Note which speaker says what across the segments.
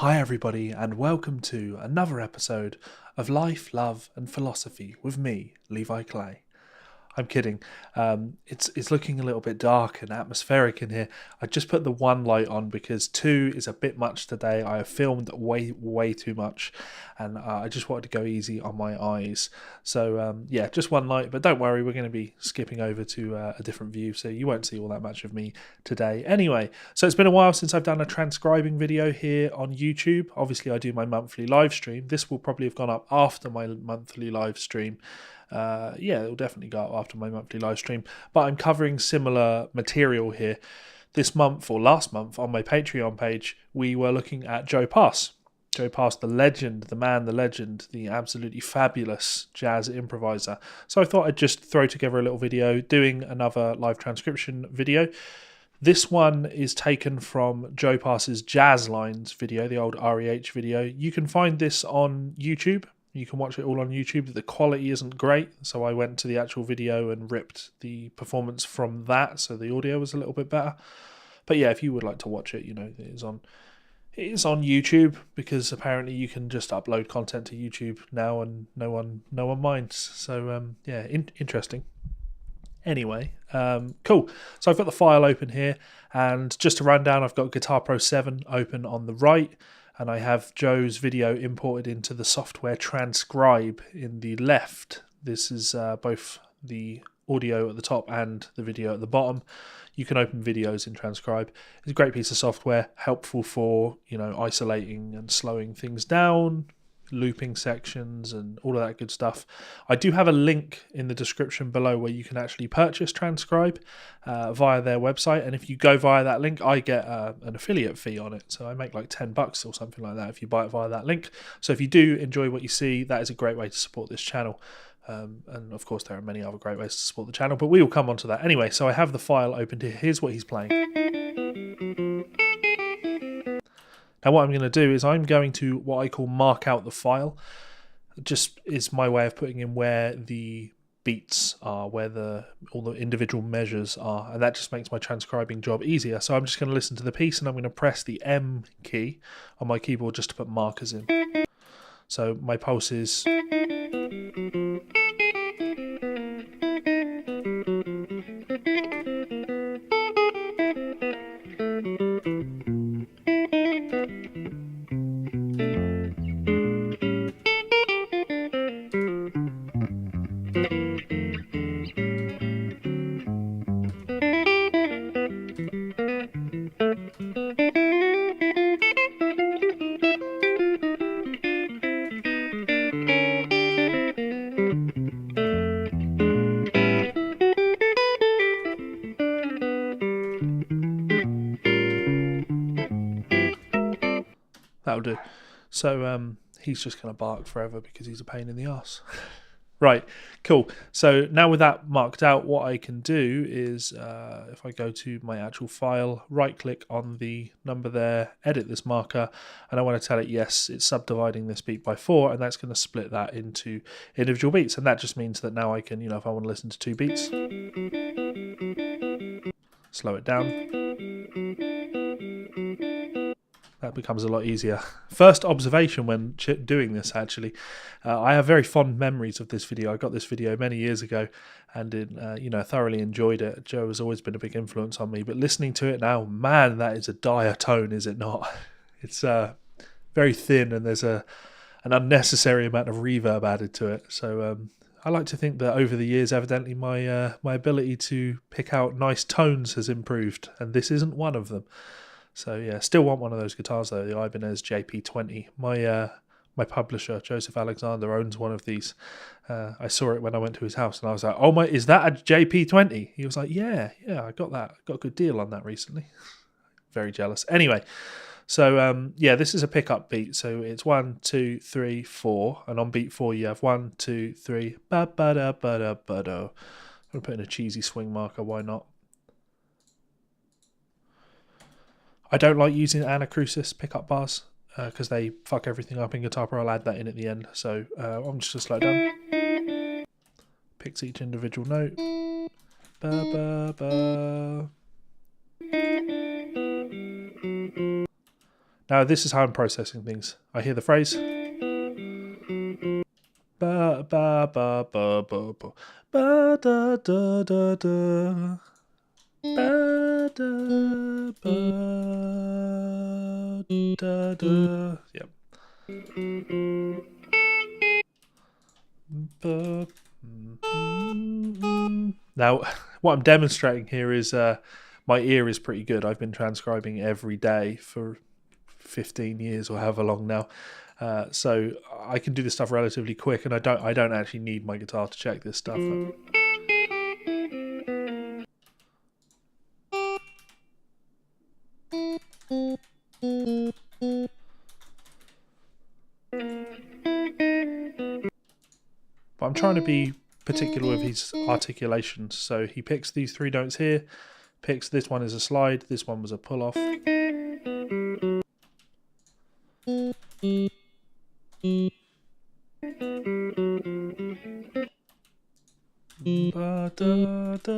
Speaker 1: Hi everybody and welcome to another episode of Life, Love and Philosophy with me, Levi Clay. I'm kidding. It's looking a little bit dark and atmospheric in here. I just put the one light on because two is a bit much today. I have filmed way too much, and I just wanted to go easy on my eyes. So yeah, just one light. But don't worry, we're going to be skipping over to a different view, so you won't see all that much of me today. Anyway, so it's been a while since I've done a transcribing video here on YouTube. Obviously, I do my monthly live stream. This will probably have gone up after my monthly live stream. Yeah, it'll definitely go up after my monthly live stream, but I'm covering similar material here. This month or last month on my Patreon page, we were looking at Joe Pass. Joe Pass, the legend, the man, the legend, the absolutely fabulous jazz improviser. So I thought I'd just throw together a little video doing another live transcription video. This one is taken from Joe Pass's Jazz Lines video, the old REH video. You can find this on YouTube. You can watch it all on YouTube. The quality isn't great, so I went to the actual video and ripped the performance from that, so the audio was a little bit better. But yeah, if you would like to watch it, you know, it is on YouTube, because apparently you can just upload content to YouTube now and no one minds. So yeah, interesting. Anyway, cool. So I've got the file open here, and just to run down, I've got Guitar Pro 7 open on the right, and I have Joe's video imported into the software Transcribe in the left. This is both the audio at the top and the video at the bottom. You can open videos in Transcribe. It's a great piece of software, helpful for, you know, isolating and slowing things down, looping sections and all of that good stuff. I do have a link in the description below where you can actually purchase Transcribe via their website, and if you go via that link, I get an affiliate fee on it, so I make like $10 or something like that if you buy it via that link. So if you do enjoy what you see, that is a great way to support this channel. And of course there are many other great ways to support the channel, but we will come on to that. Anyway, so I have the file opened here. Here's what he's playing. Now what I'm going to do is I'm going to what I call mark out the file. It just is my way of putting in where the beats are, where all the individual measures are, and that just makes my transcribing job easier. So I'm just going to listen to the piece and I'm going to press the M key on my keyboard just to put markers in. So my pulse is... That'll do. So he's just going to bark forever because he's a pain in the ass. Right, cool. So now with that marked out, what I can do is if I go to my actual file, right click on the number there, edit this marker, and I want to tell it, yes, it's subdividing this beat by 4, and that's going to split that into individual beats. And that just means that now I can, you know, if I want to listen to 2 beats, slow it down. That becomes a lot easier. First observation when doing this, actually, I have very fond memories of this video. I got this video many years ago and you know, thoroughly enjoyed it. Joe has always been a big influence on me, but listening to it now, man, that is a dire tone, is it not? It's very thin, and there's an unnecessary amount of reverb added to it. So I like to think that over the years, evidently, my ability to pick out nice tones has improved, and this isn't one of them. So yeah, still want one of those guitars though, the Ibanez JP20. My publisher, Joseph Alexander, owns one of these. I saw it when I went to his house and I was like, oh my, is that a JP20? He was like, yeah, I got that. I got a good deal on that recently. Very jealous. Anyway, so yeah, this is a pickup beat. So it's 1, 2, 3, 4. And on beat 4 you have 1, 2, 3, ba-ba-da-ba-da-ba-do. I'm going to put in a cheesy swing marker, why not? I don't like using anacrusis pickup bars because they fuck everything up in Guitar Pro. I'll add that in at the end. So I'm just going to slow it down. Picks each individual note. Ba, ba, ba. Now this is how I'm processing things. I hear the phrase. Ba ba ba ba ba ba ba da da da da. Ba da ba da da. Yep. Now, what I'm demonstrating here is my ear is pretty good. I've been transcribing every day for 15 years or however long now, so I can do this stuff relatively quick, and I don't actually need my guitar to check this stuff. But I'm trying to be particular with his articulations. So he picks these 3 notes here, picks this one as a slide, this one was a pull off. Ba, da, da, da.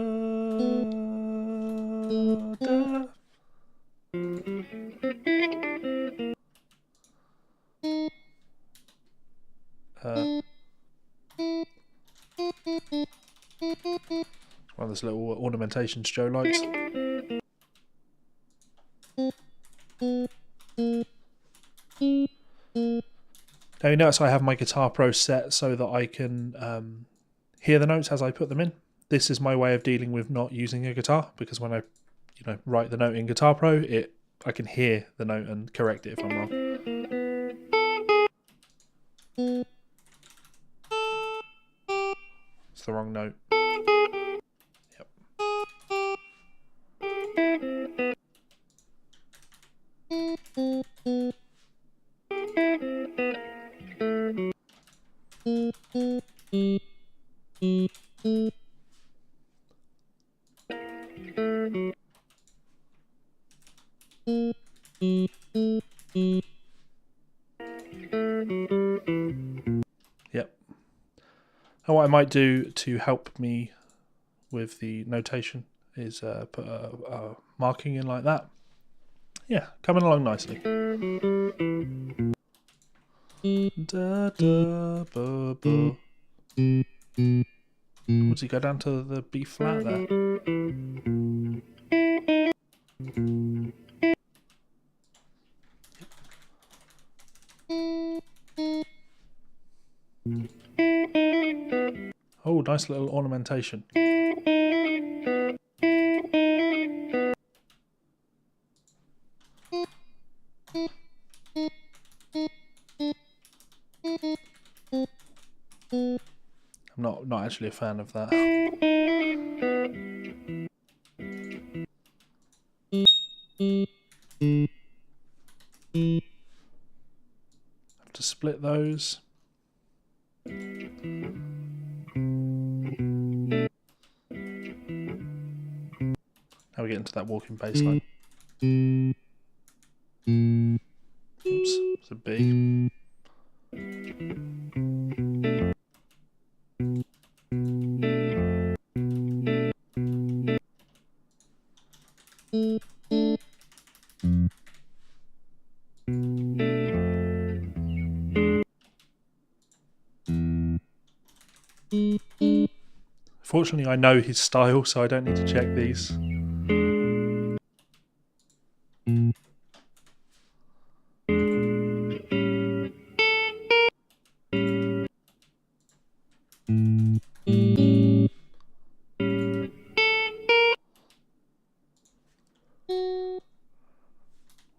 Speaker 1: One of those little ornamentations Joe likes. Now you notice I have my Guitar Pro set so that I can hear the notes as I put them in. This is my way of dealing with not using a guitar, because when I write the note in Guitar Pro, I can hear the note and correct it if I'm wrong. It's the wrong note. Yep. Yep. And what I might do to help me with the notation is put a marking in like that. Yeah, coming along nicely. Da, da, ba, ba. Would he go down to the B flat there? Oh, nice little ornamentation. I'm not actually a fan of that. Have to split those. Now we get into that walking bass line. Oops, it's a B. Fortunately, I know his style, so I don't need to check these.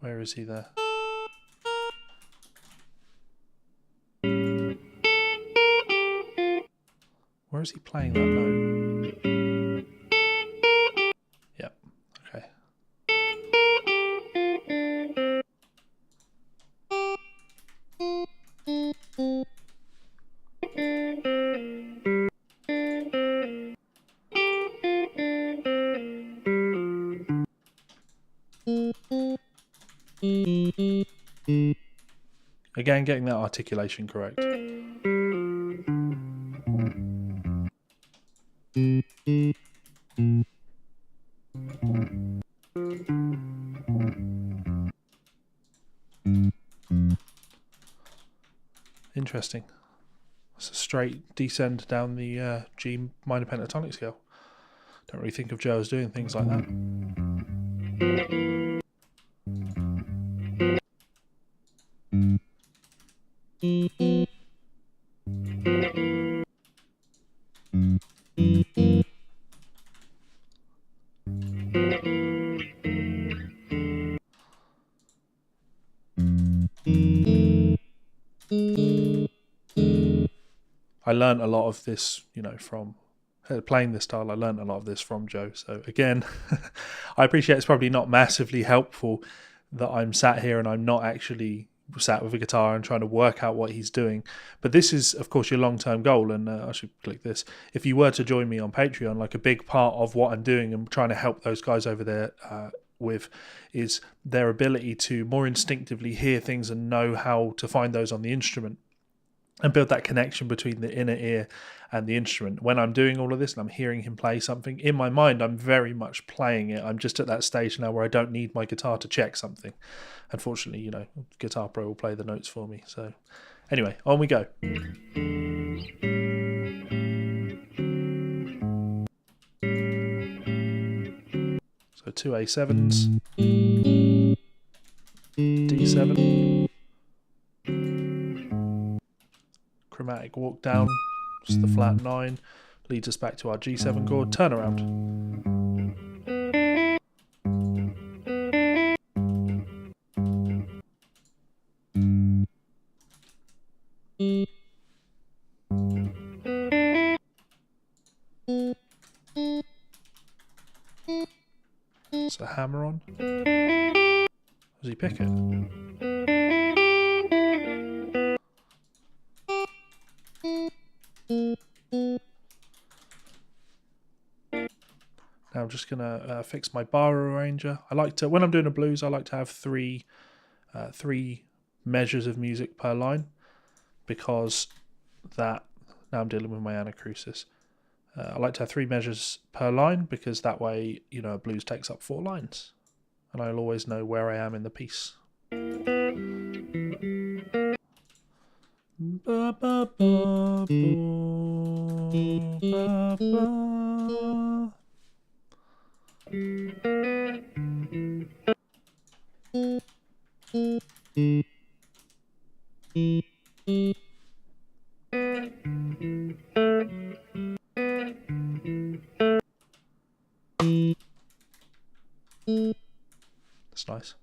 Speaker 1: Where is he there? Where is he playing that note? Yep, okay. Again, getting that articulation correct. Interesting. It's a straight descend down the G minor pentatonic scale. Don't really think of Joe as doing things like that. I learned a lot of this, you know, from playing this style. I learned a lot of this from Joe. So again, I appreciate it's probably not massively helpful that I'm sat here and I'm not actually sat with a guitar and trying to work out what he's doing. But this is, of course, your long-term goal. And I should click this. If you were to join me on Patreon, like a big part of what I'm doing and trying to help those guys over there with is their ability to more instinctively hear things and know how to find those on the instrument and build that connection between the inner ear and the instrument. When I'm doing all of this and I'm hearing him play something, in my mind, I'm very much playing it. I'm just at that stage now where I don't need my guitar to check something. Unfortunately, you know, Guitar Pro will play the notes for me. So anyway, on we go. So 2 A7s, D7, chromatic walk down, just the flat 9, leads us back to our G7 chord, turn around. So hammer on. Does he pick it? Now I'm just gonna fix my bar arranger. I like to, when I'm doing a blues, I like to have three measures of music per line, because that, now I'm dealing with my anacrusis. I like to have 3 measures per line because that way, you know, a blues takes up 4 lines and I'll always know where I am in the piece. Ba, ba, ba, ba, ba, That's nice.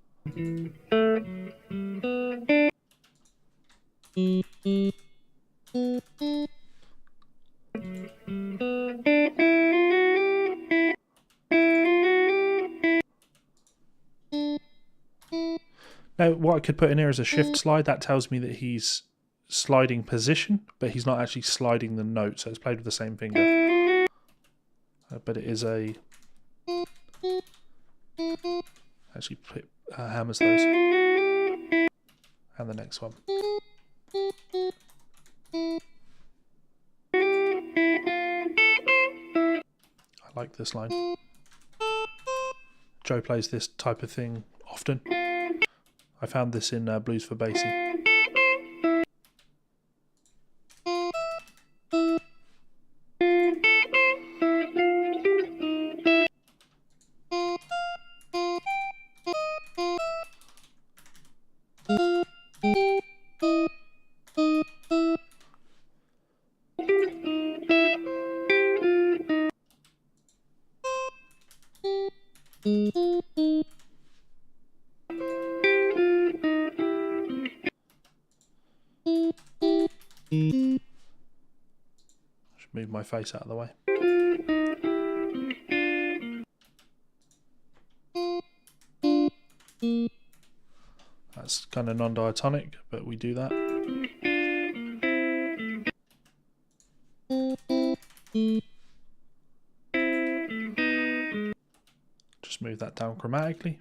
Speaker 1: Now, what I could put in here is a shift slide. That tells me that he's sliding position, but he's not actually sliding the note, so it's played with the same finger. But it is a... Actually hammers those. And the next one. I like this line. Joe plays this type of thing often. I found this in Blues for Basie. Should move my face out of the way. That's kind of non-diatonic, but we do that. Just move that down chromatically.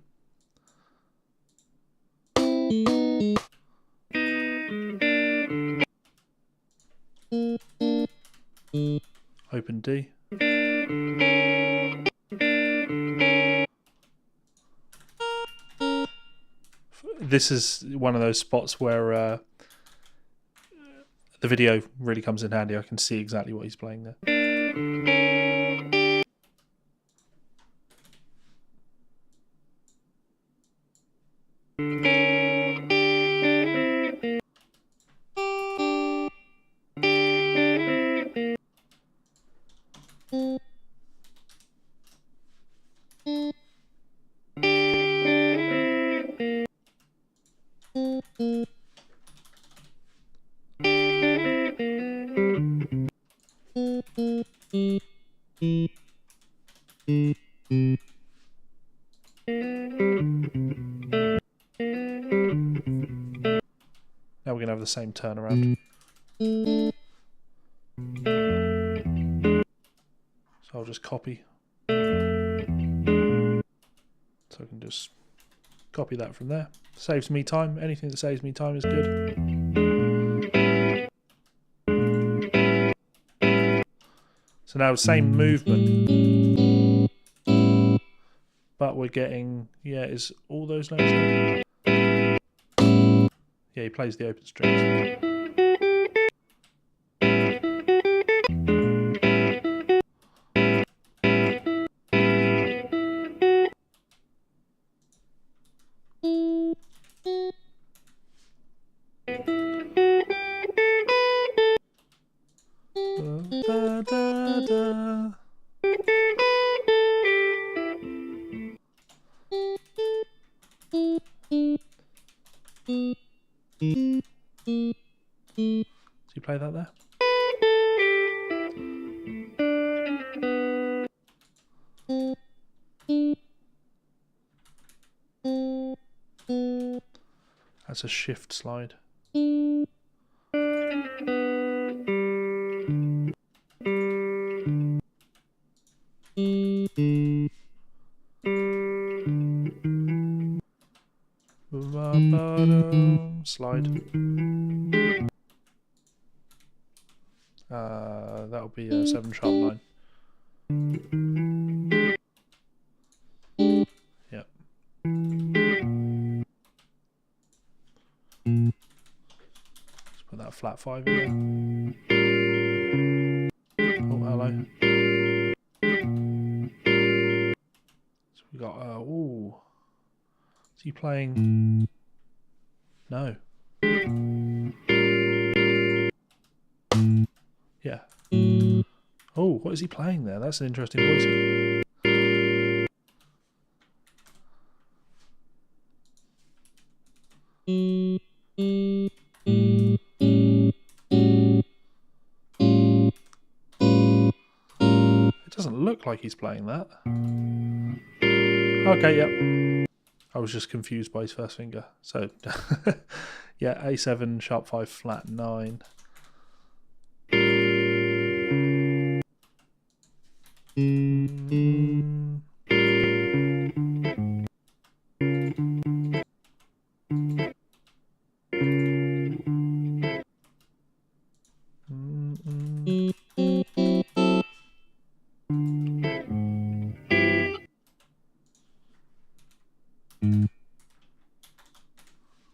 Speaker 1: Open D. This is one of those spots where the video really comes in handy. I can see exactly what he's playing there. Now we're going to have the same turnaround. So I'll just copy. So I can just copy that from there. Saves me time. Anything that saves me time is good. So now same movement. But we're getting, yeah, is all those notes there? Yeah, he plays the open strings. Da, da, da. Do you play that there? That's a shift slide. Slide. That'll be a 7 sharp 9. Yep. Let's put that flat 5 in there. Oh, hello. So we got ooh. Is he playing? No. Yeah. Oh, what is he playing there? That's an interesting voice. It doesn't look like he's playing that. Okay, yep. I was just confused by his first finger. So, yeah, A7, sharp 5, flat 9.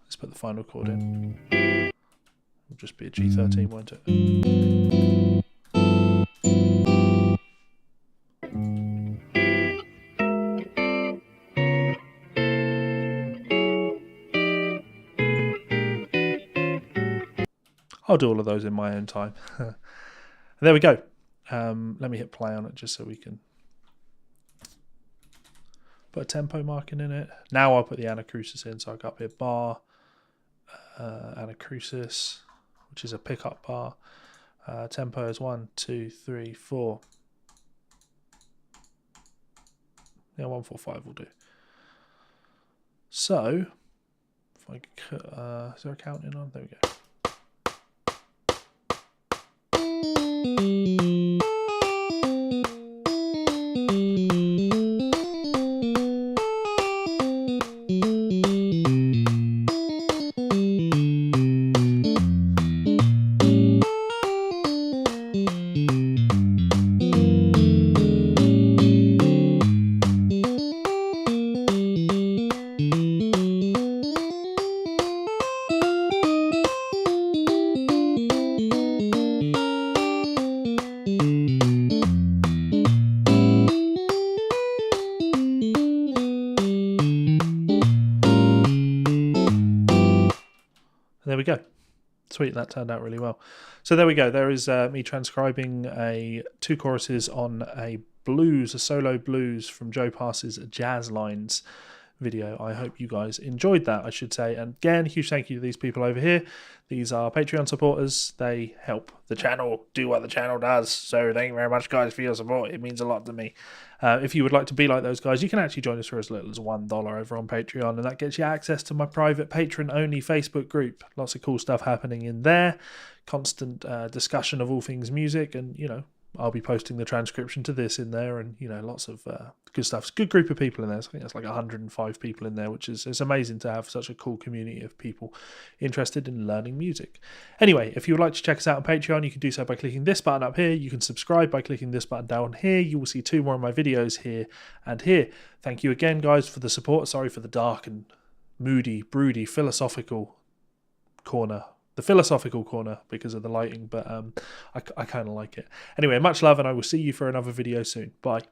Speaker 1: Let's put the final chord in. It'll just be a G13, won't it? I'll do all of those in my own time. There we go. Let me hit play on it just so we can put a tempo marking in it. Now I'll put the anacrusis in. So I got up here bar, anacrusis, which is a pickup bar. Tempo is 1, 2, 3, 4. Yeah, 1, 4, 5 will do. So if I could, is there a counting on? There we go. there we go. Sweet, that turned out really well. So there we go. There is me transcribing 2 choruses on a solo blues from Joe Pass's Jazz Lines video. I hope you guys enjoyed that, I should say. And again, huge thank you to these people over here. These are Patreon supporters. They help the channel do what the channel does. So thank you very much, guys, for your support. It means a lot to me. If you would like to be like those guys, you can actually join us for as little as $1 over on Patreon, and that gets you access to my private patron-only Facebook group. Lots of cool stuff happening in there. Constant discussion of all things music, and, you know, I'll be posting the transcription to this in there, and, you know, lots of good stuff. It's a good group of people in there. So I think there's like 105 people in there, which is, it's amazing to have such a cool community of people interested in learning music. Anyway, if you would like to check us out on Patreon, you can do so by clicking this button up here. You can subscribe by clicking this button down here. You will see 2 more of my videos here and here. Thank you again, guys, for the support. Sorry for the dark and moody, broody, philosophical corner. The philosophical corner because of the lighting, but I kind of like it. Anyway, much love, and I will see you for another video soon. Bye.